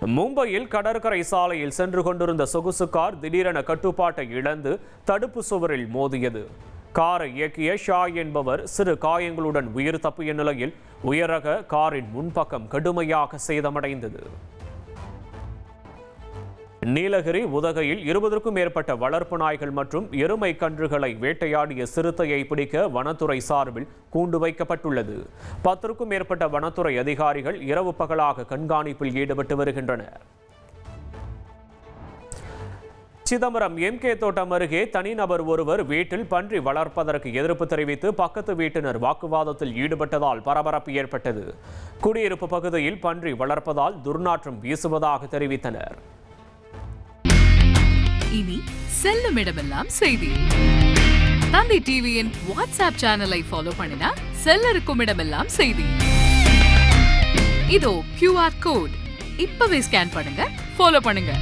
மும்பையில் கடற்கரை சாலையில் சென்று கொண்டிருந்த சொகுசு கார் திடீரென கட்டுப்பாட்டை இழந்து தடுப்பு சுவரில் மோதியது. காரை இயக்கிய ஷா என்பவர் சிறு காயங்களுடன் உயிர் தப்பிய நிலையில் உயரக காரின் முன்பக்கம் கடுமையாக சேதமடைந்தது. நீலகிரி உதகையில் 20க்கும் மேற்பட்ட வளர்ப்பு நாய்கள் மற்றும் எருமை கன்றுகளை வேட்டையாடிய சிறுத்தையை பிடிக்க வனத்துறை சார்பில் கூண்டு வைக்கப்பட்டுள்ளது. 10க்கும் மேற்பட்ட வனத்துறை அதிகாரிகள் இரவு பகலாக கண்காணிப்பில் ஈடுபட்டு வருகின்றனர். சிதம்பரம் MK தோட்டம் அருகே தனிநபர் ஒருவர் வீட்டில் பன்றி வளர்ப்பதற்கு எதிர்ப்பு தெரிவித்து பக்கத்து வீட்டினர் வாக்குவாதத்தில் ஈடுபட்டதால் பரபரப்பு ஏற்பட்டது. குடியிருப்பு பகுதியில் பன்றி வளர்ப்பதால் துர்நாற்றம் வீசுவதாக தெரிவித்தனர். இனி செல்லும் இடமெல்லாம் செய்தி. தந்தை டிவியின் வாட்ஸ்அப் சேனலை ஃபாலோ பண்ணினா செல்ல இருக்கும் இடமெல்லாம் செய்தி. இதோ QR கோட் இப்பவே ஸ்கேன் பண்ணுங்க, ஃபாலோ பண்ணுங்க.